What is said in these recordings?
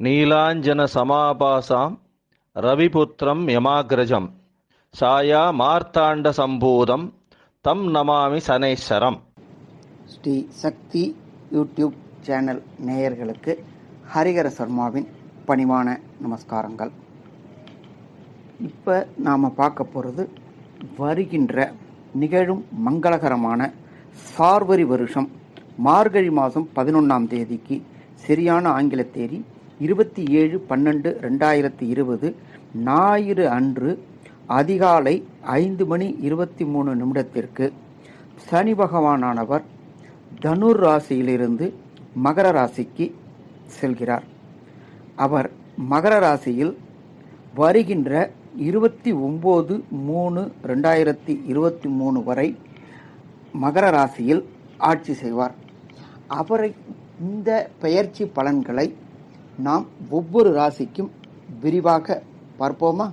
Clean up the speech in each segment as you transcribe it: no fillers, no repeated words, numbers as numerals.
நீலாஞ்சனசமாபாசாம் ரவிபுத்திரம் யமாக்ரஜம் சாயா மார்த்தாண்ட சம்பூதம் தம் நமாமி சனேஸ்வரம். ஸ்ரீ சக்தி YouTube channel நேயர்களுக்கு ஹரிஹர சர்மாவின் பணிவான நமஸ்காரங்கள். இப்போ நாம் பார்க்க போகிறது வருகின்ற நிகழும் மங்களகரமான சார்வரி வருஷம் மார்கழி மாதம் 11ஆம் தேதிக்கு சரியான ஆங்கில தேதி 27/12/2020 ஞாயிறு அன்று அதிகாலை 5:23 சனி பகவானானவர் தனுர் ராசியிலிருந்து மகர ராசிக்கு செல்கிறார். அவர் மகர ராசியில் வருகின்ற 29/3/2023 வரை மகர ராசியில் ஆட்சி செய்வார். அவரை இந்த பெயர்ச்சி பலன்களை நாம் ஒவ்வொரு ராசிக்கும் விரிவாக பார்ப்போமா?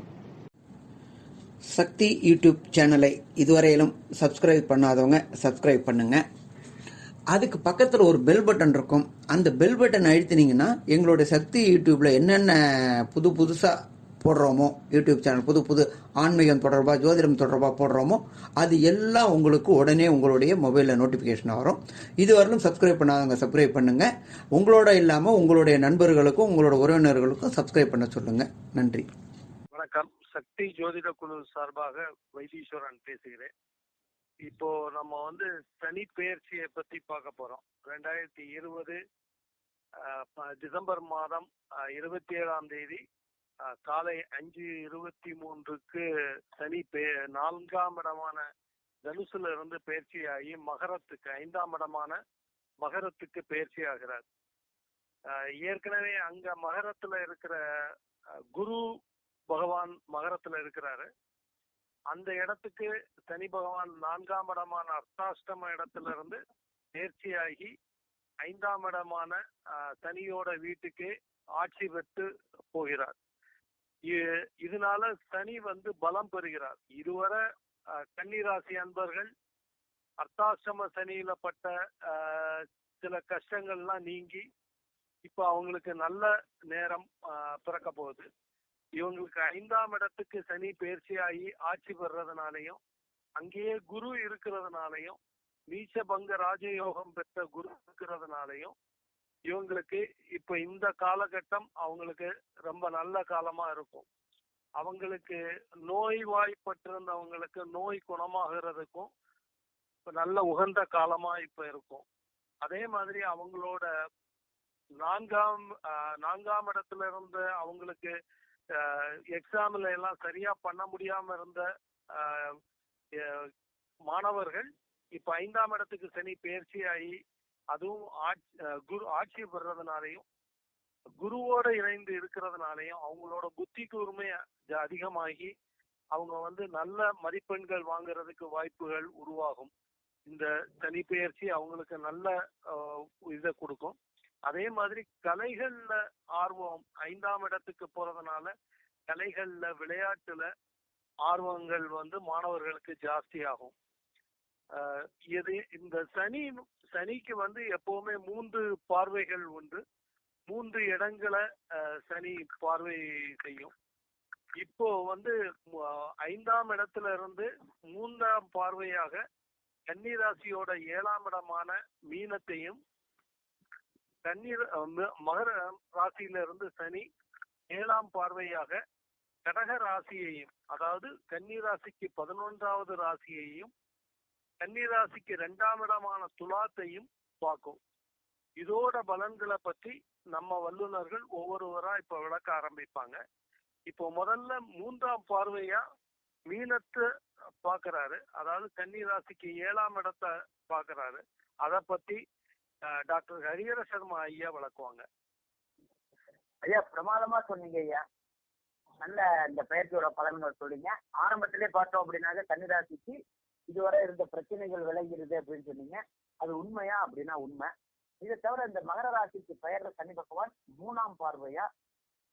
சக்தி யூடியூப் சேனலை இதுவரையிலும் சப்ஸ்கிரைப் பண்ணாதவங்க சப்ஸ்கிரைப் பண்ணுங்க. அதுக்கு பக்கத்தில் ஒரு பெல் பட்டன் இருக்கும். அந்த பெல் பட்டன் அழுத்தினீங்கன்னா எங்களுடைய சக்தி யூடியூப்ல என்னென்ன புதுசாக போடுறோமோ, யூடியூப் சேனல் புது ஆன்மீகம் தொடர்பாக ஜோதிடம் தொடர்பாக போடுறோமோ அது எல்லாம் உங்களுக்கு உடனே உங்களுடைய மொபைலில் நோட்டிஃபிகேஷன் வரும். இதுவரையிலும் சப்ஸ்கிரைப் பண்ணாதவங்க சப்ஸ்கிரைப் பண்ணுங்க. உங்களோட இல்லாமல் உங்களுடைய நண்பர்களுக்கும் உங்களோட உறவினர்களுக்கும் சப்ஸ்கிரைப் பண்ண சொல்லுங்க. நன்றி. வணக்கம். சக்தி ஜோதிட குழு சார்பாக வைத்தீஸ்வரன் பேசுகிறேன். இப்போ நம்ம சனி பெயர்ச்சியை பத்தி பார்க்க போறோம். 2020 டிசம்பர் மாதம் 27ஆம் தேதி காலை 5:23 சனி 4ஆம் இடமான தனுசுல இருந்து பயிற்சியாகி மகரத்துக்கு 5ஆம் இடமான மகரத்துக்கு பயிற்சி ஆகிறார். ஏற்கனவே அங்க மகரத்துல இருக்கிற குரு பகவான் மகரத்துல இருக்கிறாரு. அந்த இடத்துக்கு சனி பகவான் 4ஆம் இடமான அர்த்தாஷ்டம இடத்துல இருந்து பயிற்சியாகி 5ஆம் இடமான சனியோட வீட்டுக்கு ஆட்சி பெற்று போகிறார். இதனால சனி பலம் பெறுகிறார். இதுவரை கன்னிராசி அன்பர்கள் அர்த்தாஷ்டம சனியில பட்ட சில கஷ்டங்கள்லாம் நீங்கி இப்ப அவங்களுக்கு நல்ல நேரம் பிறக்க போகுது. இவங்களுக்கு 5ஆம் இடத்துக்கு சனி பயிற்சியாகி ஆட்சி பெறதுனாலையும் அங்கேயே குரு இருக்கிறதுனாலையும் நீச்ச பங்க ராஜயோகம் பெற்ற குரு இருக்கிறதுனாலையும் இவங்களுக்கு இப்ப இந்த காலகட்டம் அவங்களுக்கு ரொம்ப நல்ல காலமா இருக்கும். அவங்களுக்கு நோய்வாய்ப்பட்டிருந்தவங்களுக்கு நோய் குணமாகிறதுக்கும் இப்ப நல்ல உகந்த காலமா இப்ப இருக்கும். அதே மாதிரி அவங்களோட 4ஆம் இடத்துல இருந்து அவங்களுக்கு எக்ஸாம்ல எல்லாம் சரியா பண்ண முடியாம இருந்த மாணவர்கள் இப்ப 5ஆம் இடத்துக்கு சனி பயிற்சியாகி அதுவும் குரு ஆட்சி பெறதுனாலையும் குருவோட இணைந்து இருக்கிறதுனாலையும் அவங்களோட புத்தி கூர்மை அதிகமாகி அவங்க நல்ல மதிப்பெண்கள் வாங்குறதுக்கு வாய்ப்புகள் உருவாகும். இந்த சனி பெயர்ச்சி அவங்களுக்கு நல்ல இதை கொடுக்கும். அதே மாதிரி கலைகள்ல ஆர்வம் 5ஆம் இடத்துக்கு போறதுனால கலைகள்ல விளையாட்டுல ஆர்வங்கள் மாணவர்களுக்கு ஜாஸ்தி ஆகும். இந்த சனிக்கு எப்பவுமே 3 பார்வைகள் உண்டு. 3 இடங்களை சனி பார்வை செய்யும். இப்போ 5ஆம் இடத்துல இருந்து 3ஆம் பார்வையாக கன்னிராசியோட 7ஆம் இடமான மீனத்தையும் மகர ராசியில இருந்து சனி 7ஆம் பார்வையாக கடக ராசியையும், அதாவது கன்னிராசிக்கு 11வது ராசியையும் கன்னிராசிக்கு 2ஆம் இடமான துலாத்தையும் பார்க்கும். இதோட பலன்களை பற்றி நம்ம வல்லுநர்கள் ஒவ்வொருவரா இப்ப விளக்க ஆரம்பிப்பாங்க. இப்போ முதல்ல 3ஆம் பார்வையா மீனத்தை பாக்குறாரு, அதாவது கன்னிராசிக்கு 7ஆம் இடத்தை பாக்குறாரு. அதை பத்தி டாக்டர் ஹரிஹர சர்மா ஐயா விளக்குவாங்க. ஐயா பிரமாதமா சொன்னீங்க ஐயா. நல்ல இந்த பயிற்சியோட பலன்கள் சொல்றீங்க. ஆரம்பத்திலே பார்த்தோம் அப்படின்னாக்க கன்னிராசிக்கு இதுவரை இருந்த பிரச்சனைகள் விளைகிறது அப்படின்னு சொன்னீங்க. அது உண்மையா அப்படின்னா உண்மை. இதை தவிர இந்த மகர ராசிக்கு பெயர்ற சனி பகவான் 3ஆம் பார்வையா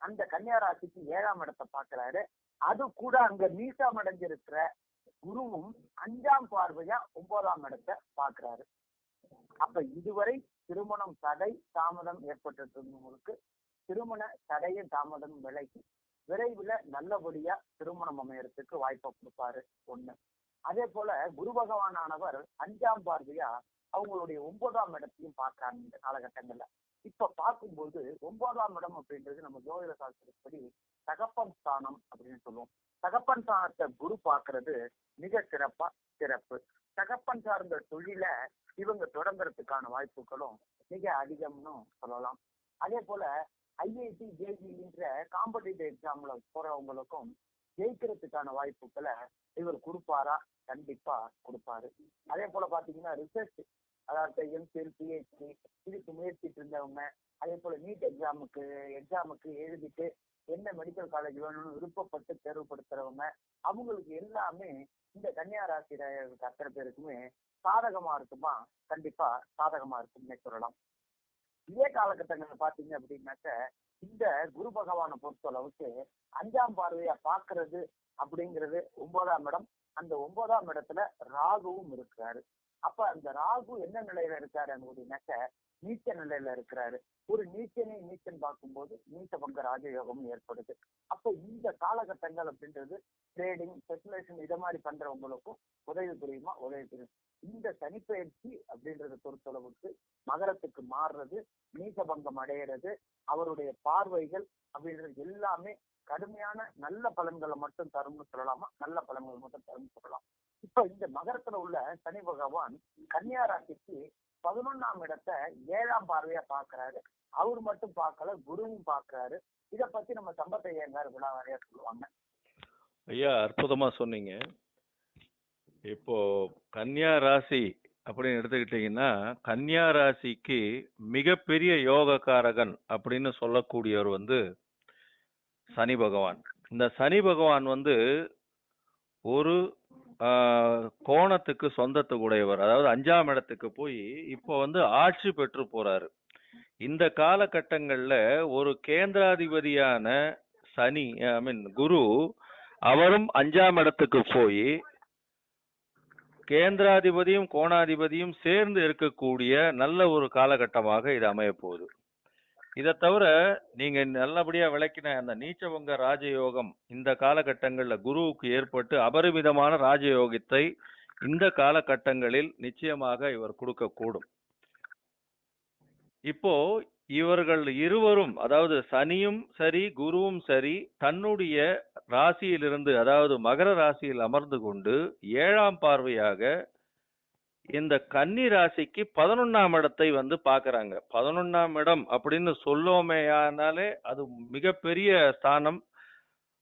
அந்த கன்னியா ராசிக்கு 7ஆம் இடத்தை பாக்குறாரு. அது கூட அங்க நீசம் அடைஞ்சிருக்கிற குருவும் 5ஆம் பார்வையா 9ஆம் இடத்தை பாக்குறாரு. அப்ப இதுவரை திருமணம் தடை தாமதம் ஏற்பட்டிருந்தவங்களுக்கு திருமண தடையும் தாமதம் விலகி விரைவில் நல்லபடியா திருமணம் அமையறதுக்கு வாய்ப்பை கொடுப்பாரு. ஒண்ணு. அதே போல குரு பகவானானவர் 5ஆம் பார்வையா அவங்களுடைய 9ஆம் இடத்தையும் பார்க்கறாங்க இந்த காலகட்டங்கள்ல. இப்ப பார்க்கும்போது 9ஆம் இடம் அப்படின்றது நம்ம ஜோதிட சாஸ்திரப்படி தகப்பன் ஸ்தானம் அப்படின்னு சொல்லுவோம். தகப்பன் ஸ்தானத்தை குரு பார்க்கறது மிக சிறப்பு. தகப்பன் சார்ந்த தொழில இவங்க தொடங்குறதுக்கான வாய்ப்புகளும் மிக அதிகம்னு சொல்லலாம். அதே போல ஐஐடி ஜேஇன்ற காம்படிட்டிவ் எக்ஸாம்ல போறவங்களுக்கும் ஜெயிக்கிறதுக்கான வாய்ப்புகளை இவர் கொடுப்பாரா? கண்டிப்பா கொடுப்பாரு. அதே போல பாத்தீங்கன்னா ரிசர்ச், அதாவது எம்ஃபில், பிஹெச்டி இதுக்கு முயற்சிட்டு இருந்தவங்க, அதே போல நீட் எக்ஸாமுக்கு எழுதிட்டு என்ன மெடிக்கல் காலேஜ் வேணும்னு விருப்பப்பட்டு தேர்வுபடுத்துறவங்க, அவங்களுக்கு எல்லாமே இந்த கன்னியா ராசியினருக்கு அத்தனை பேருக்குமே சாதகமா இருக்குமா? கண்டிப்பா சாதகமா இருக்கும்னே சொல்லலாம். இதே காலகட்டங்கள் பாத்தீங்க அப்படின்னாக்க இந்த குரு பகவானை பொறுத்தளவுக்கு 5ஆம் பார்வையா பாக்குறது அப்படிங்கிறது 9ஆம் இடம். அந்த 9ஆம் இடத்துல ராகுவும் இருக்கிறாரு. அப்ப அந்த ராகு என்ன நிலையில இருக்காரு அப்படின்னாக்க நீச்ச நிலையில இருக்கிறாரு. ஒரு நீச்சன் பார்க்கும்போது நீச்ச பங்க ராஜயோகம் ஏற்படுது. அப்ப இந்த காலகட்டங்கள் அப்படின்றது ட்ரேடிங், ஸ்பெகுலேஷன் இதை மாதிரி பண்றவங்களுக்கும் உதவி புரியுமா? உதவி புரியும். இந்த சனிப்பெயர்ச்சி அப்படின்றத பொறுத்தளவுக்கு மகரத்துக்கு மாறுறது, நீசபங்கம் அடையிறது, அவருடைய பார்வைகள் அப்படின்றது எல்லாமே கடுமையான நல்ல பலன்களை மட்டும் தரும்னு சொல்லலாமா? நல்ல பலன்கள் மட்டும் தரும்னு சொல்லலாம். இப்ப இந்த மகரத்துல உள்ள சனி பகவான் கன்னியா ராசிக்கு 11ஆம் இடத்தை 7ஆம் பார்வையா பாக்குறாரு. அவர் மட்டும் பார்க்கல, குருவும் பாக்குறாரு. இத பத்தி நம்ம சம்பத்தை ஐயங்கார் விழாவாரியா சொல்லுவாங்க. ஐயா, அற்புதமா சொன்னீங்க. இப்போ கன்னியா ராசி அப்படின்னு எடுத்துக்கிட்டீங்கன்னா, கன்னியா ராசிக்கு மிகப்பெரிய யோகக்காரகன் அப்படின்னு சொல்லக்கூடியவர் சனி பகவான். இந்த சனி பகவான் ஒரு கோணத்துக்கு சொந்தத்துக்கு உடையவர். அதாவது 5ஆம் இடத்துக்கு போய் இப்போ ஆட்சி பெற்று போறாரு. இந்த காலகட்டங்கள்ல ஒரு கேந்திராதிபதியான சனி, குரு, அவரும் 5ஆம் இடத்துக்கு போய் கேந்திராதிபதியும் கோணாதிபதியும் சேர்ந்து இருக்கக்கூடிய நல்ல ஒரு காலகட்டமாக இது அமைய போகுது. இதை தவிர நீங்க நல்லபடியா விளக்கின அந்த நீச்சபங்க ராஜயோகம் இந்த காலகட்டங்கள்ல குருவுக்கு ஏற்பட்டு அபரிமிதமான ராஜயோகத்தை இந்த காலகட்டங்களில் நிச்சயமாக இவர் கொடுக்கக்கூடும். இப்போ இவர்கள் இருவரும், அதாவது சனியும் சரி குருவும் சரி, தன்னுடைய ராசியிலிருந்து, அதாவது மகர ராசியில் அமர்ந்து கொண்டு 7ஆம் பார்வையாக இந்த கன்னி ராசிக்கு 11ஆம் இடத்தை பாக்குறாங்க. 11ஆம் இடம் அப்படின்னு சொல்லோமேயானாலே அது மிகப்பெரிய ஸ்தானம்.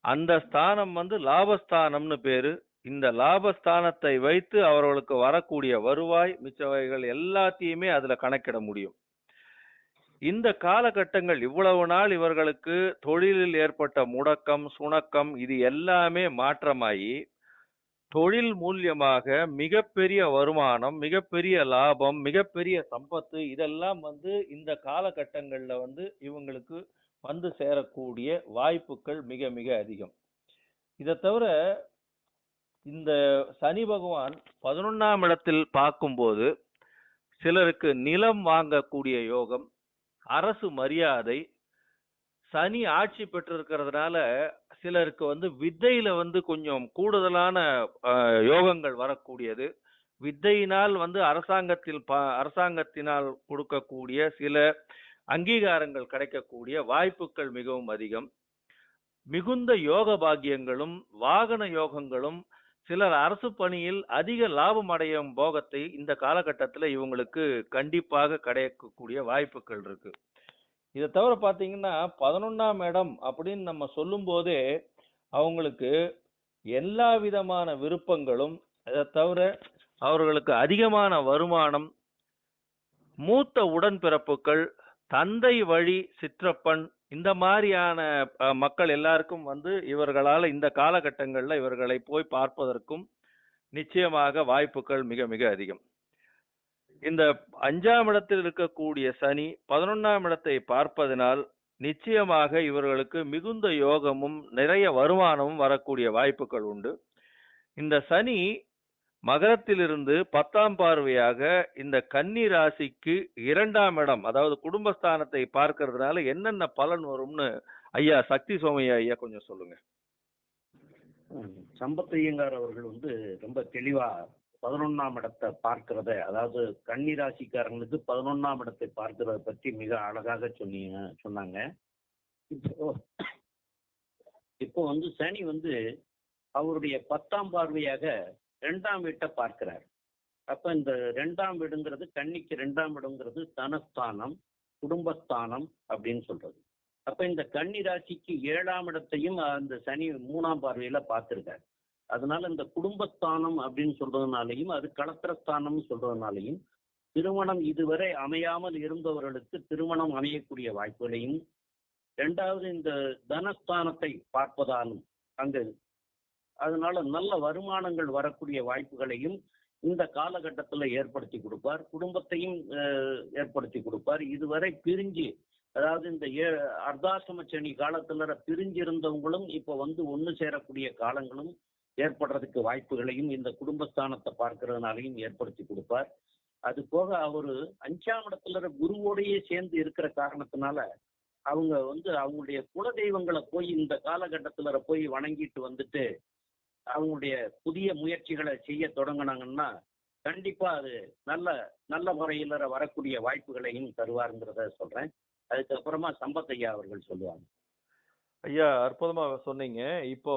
அந்த ஸ்தானம் லாபஸ்தானம்னு பேரு. இந்த லாபஸ்தானத்தை வைத்து அவர்களுக்கு வரக்கூடிய வருவாய் மிச்சவைகள் எல்லாத்தையுமே அதுல கணக்கிட முடியும். இந்த காலகட்டங்கள் இவ்வளவு நாள் இவர்களுக்கு தொழிலில் ஏற்பட்ட முடக்கம், சுணக்கம் இது எல்லாமே மாற்றமாயி தொழில் மூலியமாக மிகப்பெரிய வருமானம், மிகப்பெரிய லாபம், மிகப்பெரிய சம்பத்து இதெல்லாம் இந்த காலகட்டங்கள்ல இவங்களுக்கு சேரக்கூடிய வாய்ப்புகள் மிக மிக அதிகம். இதை தவிர இந்த சனி பகவான் 11ஆம் இடத்தில் பார்க்கும்போது சிலருக்கு நிலம் வாங்கக்கூடிய யோகம், அரசு மரியாதை, சனி ஆட்சி பெற்றிருக்கிறதுனால சிலருக்கு வித்தையில கொஞ்சம் கூடுதலான யோகங்கள் வரக்கூடியது. வித்தையினால் அரசாங்கத்தினால் கொடுக்கக்கூடிய சில அங்கீகாரங்கள் கிடைக்கக்கூடிய வாய்ப்புகள் மிகவும் அதிகம். மிகுந்த யோக பாக்கியங்களும் வாகன யோகங்களும், சிலர் அரசு பணியில் அதிக லாபம் அடையும் போகத்தை இந்த காலகட்டத்தில் இவங்களுக்கு கண்டிப்பாக கிடைக்கக்கூடிய வாய்ப்புகள் இருக்கு. இதை தவிர பாத்தீங்கன்னா 11ஆம் இடம் அப்படின்னு நம்ம சொல்லும் போதே அவங்களுக்கு எல்லா விதமான விருப்பங்களும், அதை தவிர அவர்களுக்கு அதிகமான வருமானம், மூத்த உடன்பிறப்புகள், தந்தை வழி சிற்றப்பன், இந்த மாதிரியான மக்கள் எல்லாருக்கும் இவர்களால் இந்த காலகட்டங்கள்ல இவர்களை போய் பார்ப்பதற்கும் நிச்சயமாக வாய்ப்புகள் மிக மிக அதிகம். இந்த 5ஆம் இடத்தில் இருக்கக்கூடிய சனி 11ஆம் இடத்தை பார்ப்பதனால் நிச்சயமாக இவர்களுக்கு மிகுந்த யோகமும் நிறைய வருமானமும் வரக்கூடிய வாய்ப்புகள் உண்டு. இந்த சனி மகரத்திலிருந்து 10ஆம் பார்வையாக இந்த கன்னி ராசிக்கு 2ஆம் இடம், அதாவது குடும்பஸ்தானத்தை பார்க்கறதுனால என்னென்ன பலன் வரும்னு ஐயா சக்தி சோமையா ஐயா கொஞ்சம் சொல்லுங்க. சம்பத் ஐயங்கார் அவர்கள் ரொம்ப தெளிவா 11ஆம் இடத்தை பார்க்கிறத, அதாவது கன்னி ராசிக்காரங்களுக்கு 11ஆம் இடத்தை பார்க்கிறத பற்றி மிக அழகாக சொன்னாங்க. இப்போ சனி அவருடைய 10ஆம் பார்வையாக 2ஆம் வீட்டை பார்க்கிறார். அப்ப இந்த 2ஆம் வீடுங்கிறது, கன்னிக்கு 2ஆம் இடம்ங்கிறது தனஸ்தானம், குடும்பஸ்தானம் அப்படின்னு சொல்றது. அப்ப இந்த கன்னி ராசிக்கு 7ஆம் இடத்தையும் அந்த சனி 3ஆம் பார்வையில பார்த்திருக்காரு. அதனால இந்த குடும்பஸ்தானம் அப்படின்னு சொல்றதுனாலையும், அது களத்திரஸ்தானம் சொல்றதுனாலையும், திருமணம் இதுவரை அமையாமல் இருந்தவர்களுக்கு திருமணம் அமையக்கூடிய வாய்ப்புகளையும், 2வது இந்த தனஸ்தானத்தை பார்ப்பதாலும் அங்கு அதனால நல்ல வருமானங்கள் வரக்கூடிய வாய்ப்புகளையும் இந்த காலகட்டத்தில் ஏற்படுத்தி கொடுப்பார். குடும்பத்தையும் ஏற்படுத்தி கொடுப்பார். இதுவரை பிரிஞ்சு, அதாவது இந்த அர்த்தாசிரம சனி காலத்துல பிரிஞ்சு இருந்தவங்களும் இப்போ ஒன்று சேரக்கூடிய காலங்களும் ஏற்படுறதுக்கு வாய்ப்புகளையும் இந்த குடும்பஸ்தானத்தை பார்க்கறதுனாலையும் ஏற்படுத்தி கொடுப்பார். அது போக அவரு 5ஆம் இடத்துல குருவோடையே சேர்ந்து இருக்கிற காரணத்தினால அவங்க அவங்களுடைய குலதெய்வங்களை போய் இந்த காலகட்டத்துல போய் வணங்கிட்டு அவங்களுடைய புதிய முயற்சிகளை செய்ய தொடங்கினாங்கன்னா கண்டிப்பா அது நல்ல நல்ல முறையில வரக்கூடிய வாய்ப்புகளையும் தருவாருங்கிறத சொல்றேன். அதுக்கப்புறமா சம்பத் ஐயா அவர்கள் சொல்லுவாங்க. ஐயா அற்புதமா சொன்னீங்க. இப்போ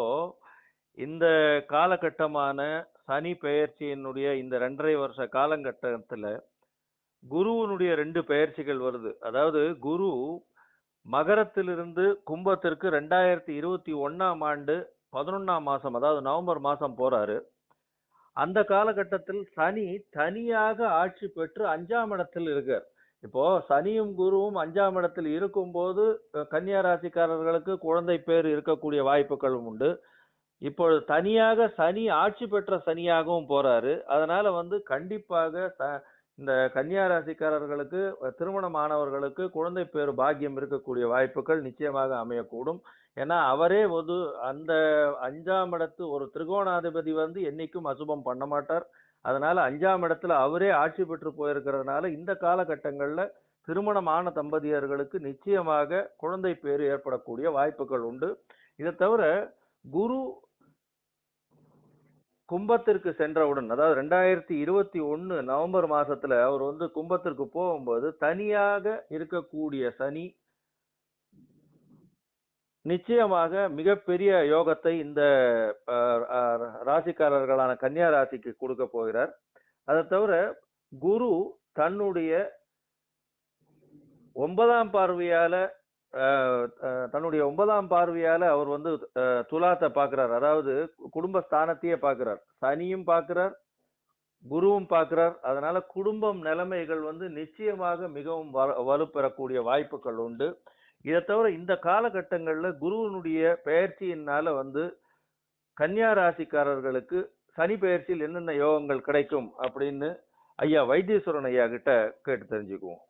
இந்த காலகட்டமான சனி பெயர்ச்சியினுடைய இந்த 2.5 வருஷ காலகட்டத்துல குருவினுடைய 2 பெயர்ச்சிகள் வருது. அதாவது குரு மகரத்திலிருந்து கும்பத்திற்கு 2021ஆம் ஆண்டு 11ஆம் மாசம், அதாவது நவம்பர் மாசம் போறாரு. அந்த காலகட்டத்தில் சனி தனியாக ஆட்சி பெற்று 5ஆம் இடத்தில் இருக்கார். இப்போ சனியும் குருவும் 5ஆம் இடத்தில் இருக்கும்போது கன்னியா ராசிக்காரர்களுக்கு குழந்தை பேர் இருக்கக்கூடிய வாய்ப்புகளும் உண்டு. இப்போ தனியாக சனி ஆட்சி பெற்ற சனியாகவும் போறாரு. அதனால கண்டிப்பாக இந்த கன்னியா ராசிக்காரர்களுக்கு திருமணமானவர்களுக்கு குழந்தை பேர் பாக்கியம் இருக்கக்கூடிய வாய்ப்புகள் நிச்சயமாக அமையக்கூடும். ஏன்னா அவரே அந்த 5ஆம் இடத்து ஒரு திரிகோணாதிபதி என்னைக்கும் அசுபம் பண்ண மாட்டார். அதனால 5ஆம் இடத்துல அவரே ஆட்சி பெற்று போயிருக்கிறதுனால இந்த காலகட்டங்கள்ல திருமணமான தம்பதியர்களுக்கு நிச்சயமாக குழந்தை பேர் ஏற்படக்கூடிய வாய்ப்புகள் உண்டு. இதை தவிர குரு கும்பத்திற்கு சென்றவுடன், அதாவது 2021 நவம்பர் மாசத்துல அவர் கும்பத்திற்கு போகும்போது தனியாக இருக்கக்கூடிய சனி நிச்சயமாக மிகப்பெரிய யோகத்தை இந்த ராசிக்காரர்களான கன்னியா ராசிக்கு கொடுக்க போகிறார். அதை தவிர குரு தன்னுடைய 9ஆம் பார்வையால அவர் துலாத்தை பார்க்கிறார். அதாவது குடும்பஸ்தானத்தையே பார்க்கிறார். சனியும் பார்க்கிறார், குருவும் பார்க்கிறார். அதனால குடும்பம் நிலைமைகள் நிச்சயமாக மிகவும் வலுப்பெறக்கூடிய வாய்ப்புகள் உண்டு. இதை தவிர இந்த காலகட்டங்கள்ல குருவினுடைய பெயர்ச்சியினால கன்னியா ராசிக்காரர்களுக்கு சனி பெயர்ச்சியில் என்னென்ன யோகங்கள் கிடைக்கும் அப்படின்னு ஐயா வைத்தீஸ்வரன் ஐயா கிட்ட கேட்டு தெரிஞ்சுக்குவோம்.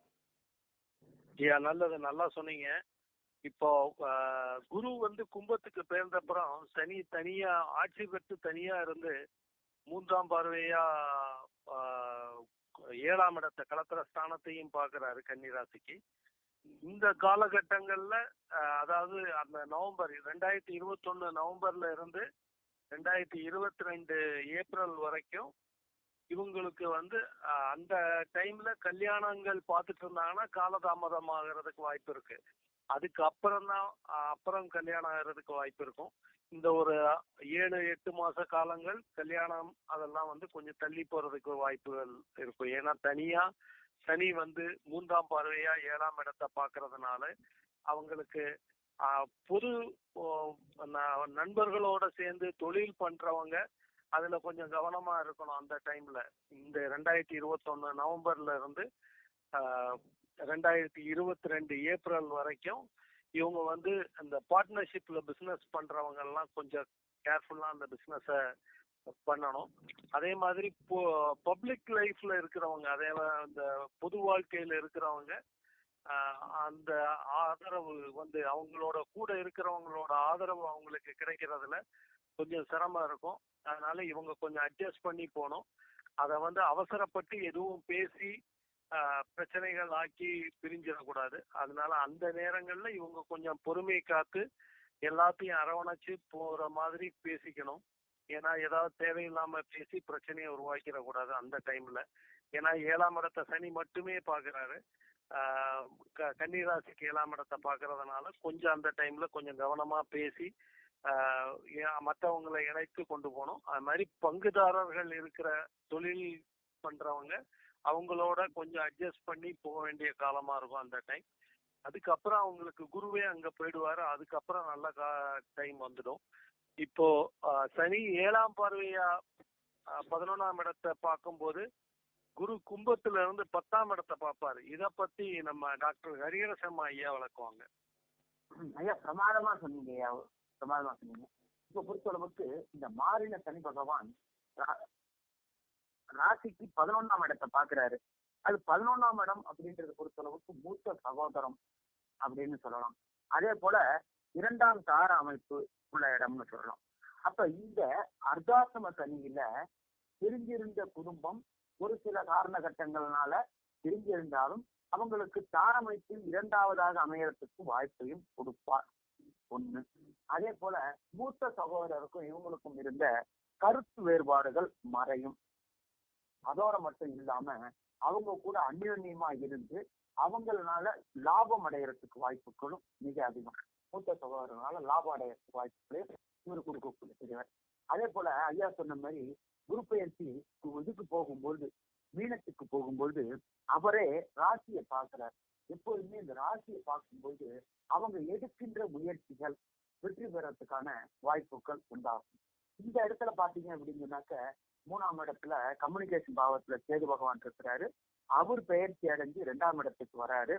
ஐயா நல்லது, நல்லா சொன்னீங்க. இப்போ குரு கும்பத்துக்கு பெயர்ந்தப்புறம் சனி தனியா ஆட்சி பெற்று தனியா இருந்து 3ஆம் பார்வையா 7ஆம் இடத்தை களத்திர ஸ்தானத்தையும் பார்க்கிறாரு கன்னி ராசிக்கு. இந்த காலகட்டங்கள்ல அதாவது அந்த நவம்பர் 2021 நவம்பர்ல இருந்து 2022 ஏப்ரல் வரைக்கும் இவங்களுக்கு அந்த டைம்ல கல்யாணங்கள் பார்த்துட்டு இருந்தாங்கன்னா காலதாமதம் ஆகிறதுக்கு வாய்ப்பு இருக்கு. அதுக்கு அப்புறம் கல்யாணம் ஆகிறதுக்கு வாய்ப்பு இருக்கும். இந்த ஒரு 7-8 மாச காலங்கள் கல்யாணம் அதெல்லாம் கொஞ்சம் தள்ளி போறதுக்கு வாய்ப்புகள் இருக்கும். ஏன்னா தனியா சனி 3ஆம் பார்வையா 7ஆம் இடத்தை பாக்குறதுனால அவங்களுக்கு பொது நண்பர்களோட சேர்ந்து தொழில் பண்றவங்க அதுல கொஞ்சம் கவனமா இருக்கணும். அந்த டைம்ல இந்த 2021 நவம்பர்ல இருந்து 2022 ஏப்ரல் வரைக்கும் இவங்க அந்த பார்ட்னர்ஷிப்ல பிசினஸ் பண்றவங்க எல்லாம் கொஞ்சம் கேர்ஃபுல்லா அந்த பிசினஸ பண்ணணும். அதே மாதிரி பப்ளிக் லைஃப்ல இருக்கிறவங்க, அதே அந்த பொது வாழ்க்கையில இருக்கிறவங்க அந்த ஆதரவு அவங்களோட கூட இருக்கிறவங்களோட ஆதரவு அவங்களுக்கு கிடைக்கிறதுல கொஞ்சம் சிரமம் இருக்கும். அதனால இவங்க கொஞ்சம் அட்ஜஸ்ட் பண்ணி போகணும். அதை அவசரப்பட்டு எதுவும் பேசி பிரச்சனைகள் ஆக்கி பிரிஞ்சிடக்கூடாது. அதனால அந்த நேரங்கள்ல இவங்க கொஞ்சம் பொறுமை காத்து எல்லாத்தையும் அரவணைச்சு போற மாதிரி பேசிக்கணும். ஏன்னா ஏதாவது தேவையில்லாம பேசி பிரச்சனையை உருவாக்கிடக்கூடாது அந்த டைம்ல. ஏன்னா 7ஆம் இடத்தை சனி மட்டுமே பாக்குறாரு. கன்னிராசிக்கு 7ஆம் இடத்தை பாக்குறதுனால கொஞ்சம் அந்த டைம்ல கொஞ்சம் கவனமா பேசி மற்றவங்களை இணைத்து கொண்டு போகணும். அது மாதிரி பங்குதாரர்கள் இருக்கிற தொழில் பண்றவங்க அவங்களோட கொஞ்சம் அட்ஜஸ்ட் பண்ணி போக வேண்டிய காலமா இருக்கும் அந்த டைம். அதுக்கப்புறம் அவங்களுக்கு குருவே அங்க போயிடுவாரு. அதுக்கப்புறம் நல்ல டைம் வந்துடும். இப்போ சனி 7ஆம் பார்வையா 11ஆம் இடத்தை பார்க்கும்போது குரு கும்பத்துல இருந்து 10ஆம் இடத்தை பார்ப்பாரு. இத பத்தி நம்ம டாக்டர் ஹரிஹரசம்மா ஐயா விளக்குவாங்க. ஐயா பிரமாதமா சொன்னீங்க ஐயா, பிரமாதமா சொன்னீங்க. இப்ப பொறுத்தளவுக்கு இந்த மாறின சனி பகவான் ராசிக்கு 11ஆம் இடத்தை பாக்குறாரு. அது 11ஆம் இடம் அப்படின்றது பொறுத்தளவுக்கு மூத்த சகோதரம் அப்படின்னு சொல்லலாம். அதே போல 2ஆம் தார அமைப்பு உள்ள இடம்னு சொல்லலாம். அப்ப இந்த அர்த்தாசிரம சனியில பிரிஞ்சிருந்த குடும்பம் ஒரு சில காரணகட்டங்கள்னால பிரிஞ்சிருந்தாலும் அவங்களுக்கு தாரமைப்பில் 2ஆவதாக அமையறதுக்கு வாய்ப்பையும் கொடுப்பார். ஒண்ணு. அதே போல மூத்த சகோதரருக்கும் இவங்களுக்கும் இருந்த கருத்து வேறுபாடுகள் மறையும். அதோட மட்டும் இல்லாம அவங்க கூட அந்யோன்யமா இருந்து அவங்களால லாபம் அடையறதுக்கு வாய்ப்புகளும் மிக அதிகம். மூத்த சகோதரனால லாபம் அடையறதுக்கு வாய்ப்புகளையும் இவர் கொடுக்கக்கூடிய. அதே போல ஐயா சொன்ன மாதிரி குரு பெயர்ச்சி இதுக்கு போகும்போது மீனத்துக்கு போகும்போது அவரே ராசியை பார்க்கிறார். எப்போதுமே இந்த ராசியை பார்க்கும்போது அவங்க எடுக்கின்ற முயற்சிகள் வெற்றி பெறறதுக்கான வாய்ப்புகள் உண்டாகும். இந்த இடத்துல பாத்தீங்க அப்படின்னாக்க 3ஆம் இடத்துல கம்யூனிகேஷன் பாவத்துல கேது பகவான் இருக்கிறாரு. அவர் பெயர்ச்சி அடைஞ்சு 2ஆம் இடத்துக்கு வராரு.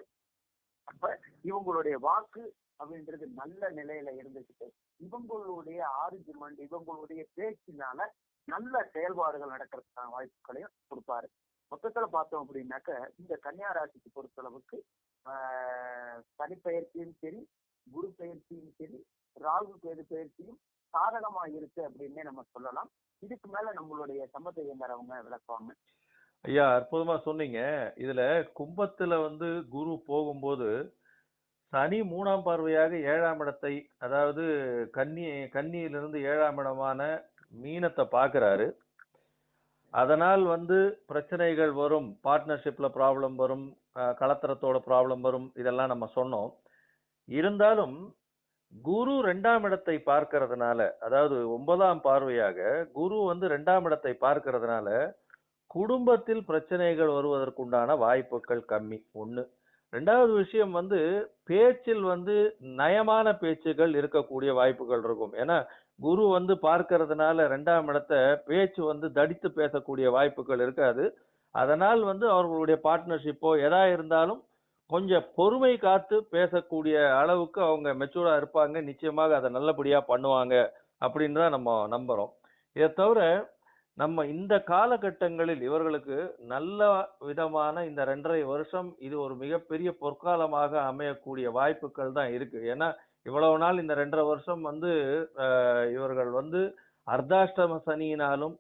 அப்ப இவங்களுடைய வாக்கு அப்படின்றது நல்ல நிலையில இருந்துச்சு. இவங்களுடைய ஆர்குமெண்ட், இவங்களுடைய பேச்சினால நல்ல செயல்பாடுகள் நடக்கிறதுக்கான வாய்ப்புகளையும் கொடுப்பாரு. மொத்தத்துல பார்த்தோம் அப்படின்னாக்க இந்த கன்னியா ராசிக்கு பொறுத்தளவுக்கு சனி பெயர்ச்சியும் சரி, குரு பெயர்ச்சியும் சரி, ராகு கேது பெயர்ச்சியும் சாதகமா இருக்கு அப்படின்னே நம்ம சொல்லலாம். இதுக்கு மேல நம்மளுடைய சம்பத்தை இயங்குறவங்க விளக்குவாங்க. ஐயா அற்புதமா சொன்னீங்க. இதுல கும்பத்துல குரு போகும்போது சனி 3ஆம் பார்வையாக 7ஆம் இடத்தை, அதாவது கன்னியிலிருந்து 7ஆம் இடமான மீனத்தை பாக்குறாரு. அதனால் பிரச்சனைகள் வரும், பார்ட்னர்ஷிப்ல ப்ராப்ளம் வரும், கலத்திரத்தோட ப்ராப்ளம் வரும், இதெல்லாம் நம்ம சொன்னோம். இருந்தாலும் குரு 2ஆம் இடத்தை பார்க்கறதுனால, அதாவது 9ஆம் பார்வையாக குரு 2ஆம் இடத்தை பார்க்கறதுனால குடும்பத்தில் பிரச்சனைகள் வருவதற்குண்டான வாய்ப்புகள் கம்மி. ஒண்ணு. 2வது விஷயம் பேச்சில் நயமான பேச்சுகள் இருக்கக்கூடிய வாய்ப்புகள் இருக்கும். ஏன்னா குரு பார்க்கறதுனால 2ஆம் இடத்தை பேச்சு தடித்து பேசக்கூடிய வாய்ப்புகள் இருக்காது. அதனால் அவர்களுடைய பார்ட்னர்ஷிப்போ எதா இருந்தாலும் கொஞ்சம் பொறுமை காத்து பேசக்கூடிய அளவுக்கு அவங்க மெச்சூரா இருப்பாங்க. நிச்சயமாக அதை நல்லபடியா பண்ணுவாங்க அப்படின்னு தான் நம்ம நம்புறோம். இதை தவிர நம்ம இந்த காலகட்டங்களில் இவர்களுக்கு நல்ல விதமான இந்த 2.5 வருஷம் இது ஒரு மிகப்பெரிய பொற்காலமாக அமையக்கூடிய வாய்ப்புகள் தான் இருக்கு. ஏன்னா இவ்வளவு நாள் இந்த 2.5 வருஷம் இவர்கள் அர்த்தாஷ்டம சனியினாலும்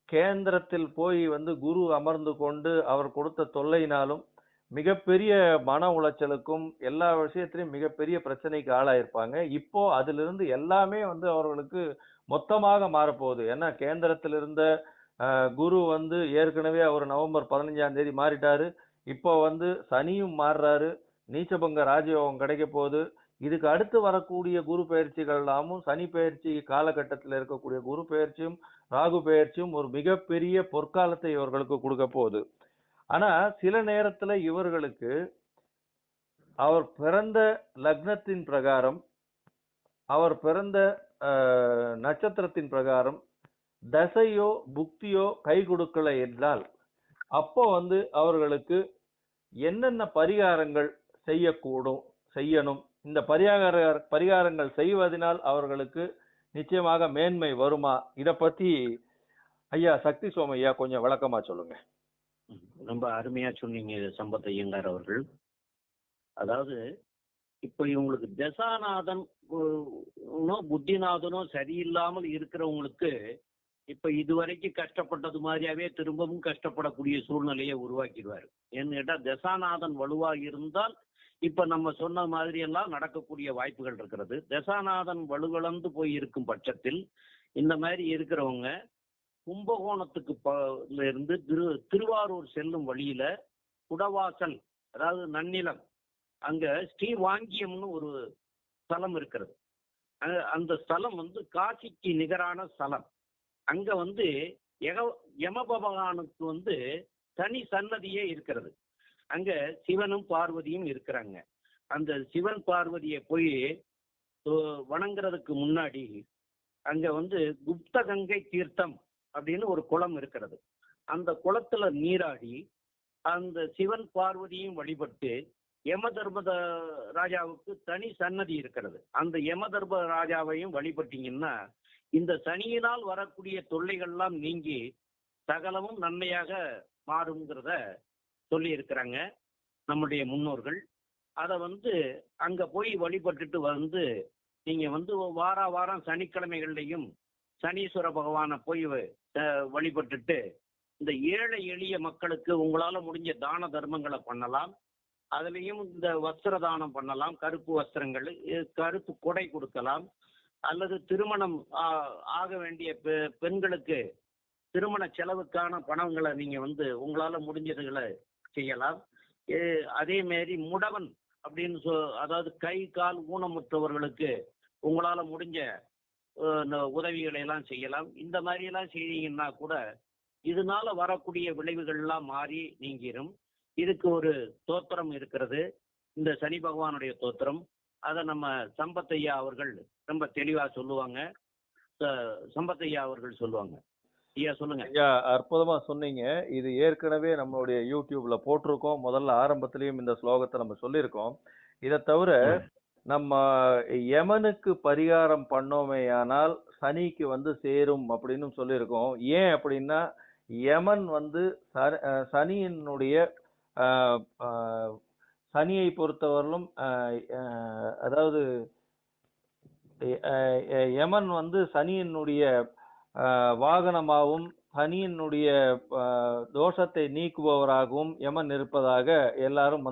கேந்திரத்தில் போய் குரு அமர்ந்து கொண்டு அவர் கொடுத்த தொல்லையினாலும் மிகப்பெரிய மன உளைச்சலுக்கும் எல்லா விஷயத்திலையும் மிகப்பெரிய பிரச்சனைக்கு ஆளாயிருப்பாங்க. இப்போ அதிலிருந்து எல்லாமே அவர்களுக்கு மொத்தமாக மாறப்போகுது. ஏன்னா கேந்திரத்தில் இருந்த குரு ஏற்கனவே அவர் நவம்பர் 15ஆம் தேதி மாறிட்டாரு. இப்போ சனியும் மாறுறாரு. நீச்சபங்க ராஜயோகம் கிடைக்க போகுது. இதுக்கு அடுத்து வரக்கூடிய குரு பயிற்சிகள் எல்லாமும் சனி பயிற்சி காலகட்டத்தில் இருக்கக்கூடிய குரு பயிற்சியும் ராகு பயிற்சியும் ஒரு மிகப்பெரிய பொற்காலத்தை இவர்களுக்கு கொடுக்க போகுது. ஆனா சில நேரத்துல இவர்களுக்கு அவர் பிறந்த லக்னத்தின் பிரகாரம், அவர் பிறந்த நட்சத்திரத்தின் பிரகாரம் தசையோ புக்தியோ கை கொடுக்கல என்றால் அப்போ அவர்களுக்கு என்னென்ன பரிகாரங்கள் செய்யணும், இந்த பரிகாரங்கள் செய்வதனால் அவர்களுக்கு நிச்சயமாக மேன்மை வருமா? இத பத்தி ஐயா சக்தி சோமையா கொஞ்சம் விளக்கமா சொல்லுங்க. ரொம்ப அருமையா சொன்னீங்க சம்பத் ஐயங்கார் அவர்கள். அதாவது இப்போ இவங்களுக்கு தசாநாதன் புத்திநாதனோ சரியில்லாமல் இருக்கிறவங்களுக்கு இப்ப இதுவரைக்கும் கஷ்டப்பட்டது மாதிரியாவே திரும்பவும் கஷ்டப்படக்கூடிய சூழ்நிலையை உருவாக்கிடுவாரு. ஏன்னு கேட்டா தசாநாதன் வலுவாக இருந்தால் இப்ப நம்ம சொன்ன மாதிரி எல்லாம் நடக்கக்கூடிய வாய்ப்புகள் இருக்கிறது. தசாநாதன் வலுவிழந்து போய் இருக்கும் பட்சத்தில் இந்த மாதிரி இருக்கிறவங்க கும்பகோணத்துக்கு இருந்து திருவாரூர் செல்லும் வழியில குடவாசல், அதாவது நன்னிலம், அங்க ஸ்ரீவாங்கியம்னு ஒரு ஸ்தலம் இருக்கிறது. அந்த ஸ்தலம் காசிக்கு நிகரான ஸ்தலம். அங்க யமபகவானுக்கு தனி சன்னதியே இருக்கிறது. அங்க சிவனும் பார்வதியும் இருக்கிறாங்க. அந்த சிவன் பார்வதியை போய் வணங்குறதுக்கு முன்னாடி அங்க குப்த கங்கை தீர்த்தம் அப்படின்னு ஒரு குளம் இருக்கிறது. அந்த குளத்துல நீராடி அந்த சிவன் பார்வதியும் வழிபட்டு யமதர்ம ராஜாவுக்கு தனி சன்னதி இருக்கிறது. அந்த யமதர்ம ராஜாவையும் வழிபட்டீங்கன்னா இந்த சனியினால் வரக்கூடிய தொல்லைகள்லாம் நீங்கி சகலமும் நன்மையாக மாறுங்கிறத சொல்லி இருக்கிறாங்க நம்முடைய முன்னோர்கள். அதை அங்க போய் வழிபட்டுட்டு நீங்க வாரம் சனிக்கிழமைகள்லையும் சனீஸ்வர பகவானை போய் வழிபட்டுட்டு இந்த ஏழை எளிய மக்களுக்கு உங்களால முடிஞ்ச தான தர்மங்களை பண்ணலாம். அதுலேயும் இந்த வஸ்திர தானம் பண்ணலாம். கருப்பு வஸ்திரங்கள், கருப்பு கொடை கொடுக்கலாம். அல்லது திருமணம் ஆக வேண்டிய பெண்களுக்கு திருமண செலவுக்கான பணங்களை நீங்க உங்களால முடிஞ்சதுகளை செய்யலாம். அதே மாதிரி முடவன் அப்படின்னு அதாவது கை கால் ஊனமுற்றவர்களுக்கு உங்களால முடிஞ்ச உதவிகளை எல்லாம் செய்யலாம். இந்த மாதிரி எல்லாம் செய்தீங்கன்னா கூட இதனால வரக்கூடிய விளைவுகள்லாம் மாறி நீங்கிரும். இதுக்கு ஒரு தோத்திரம் இருக்கிறது, இந்த சனி பகவானுடைய தோத்திரம். அதை நம்ம சம்பத்தையா அவர்கள் ரொம்ப தெளிவா சொல்லுவாங்க. சம்பத்தையா அவர்கள் சொல்லுவாங்க. ஐயா சொல்லுங்க. ஐயா அற்புதமா சொன்னீங்க. இது ஏற்கனவே நம்மளுடைய யூடியூப்ல போட்டிருக்கோம். முதல்ல ஆரம்பத்திலையும் இந்த ஸ்லோகத்தை நம்ம சொல்லியிருக்கோம். இதை தவிர நம்ம யமனுக்கு பரிகாரம் பண்ணோமேயானால் சனிக்கு சேரும் அப்படின்னு சொல்லியிருக்கோம். ஏன் அப்படின்னா யமன் சனியினுடைய சனியை பொறுத்தவரையிலும் அதாவது யமன் சனியினுடைய வாகனமாகவும் சனியினுடைய தோஷத்தை நீக்குபவராகவும் யமன் இருப்பதாக எல்லாரும்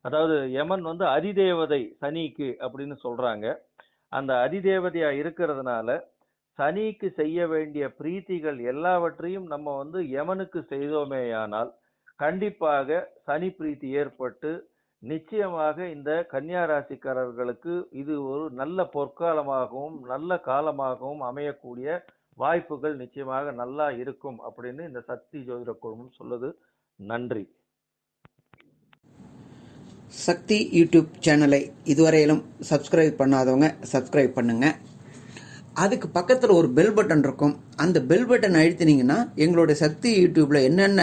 அதாவது யமன் அதிதேவதை சனிக்கு அப்படின்னு சொல்றாங்க. அந்த அதிதேவதையா இருக்கிறதுனால சனிக்கு செய்ய வேண்டிய பிரீத்திகள் எல்லாவற்றையும் நம்ம யமனுக்கு செய்தோமேயானால் கண்டிப்பாக சனி பிரீத்தி ஏற்பட்டு நிச்சயமாக இந்த கன்னியா ராசிக்காரர்களுக்கு இது ஒரு நல்ல பொற்காலமாகவும் நல்ல காலமாகவும் அமையக்கூடிய வாய்ப்புகள் நிச்சயமாக நல்லா இருக்கும் அப்படின்னு இந்த சக்தி ஜோதிட குழுமம் சொல்லுது. நன்றி. சக்தி யூடியூப் சேனலை இதுவரையிலும் சப்ஸ்கிரைப் பண்ணாதவங்க சப்ஸ்கிரைப் பண்ணுங்க. அதுக்கு பக்கத்தில் ஒரு பெல் பட்டன் இருக்கும். அந்த பெல் பட்டன் அழுத்தினீங்கன்னா எங்களுடைய சக்தி யூடியூப்பில் என்னென்ன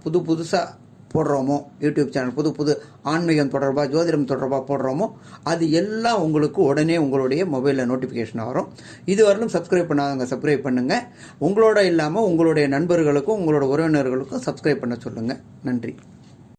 புதுசாக போடுறோமோ, யூடியூப் சேனல் புது ஆன்மீகம் தொடர்பாக ஜோதிடம் தொடர்பாக போடுறோமோ அது எல்லாம் உங்களுக்கு உடனே உங்களுடைய மொபைலில் நோட்டிஃபிகேஷன் வரும். இதுவரையிலும் சப்ஸ்கிரைப் பண்ணாதவங்க சப்ஸ்கிரைப் பண்ணுங்கள். உங்களோட இல்லாமல் உங்களுடைய நண்பர்களுக்கும் உங்களோட உறவினர்களுக்கும் சப்ஸ்கிரைப் பண்ண சொல்லுங்கள். நன்றி.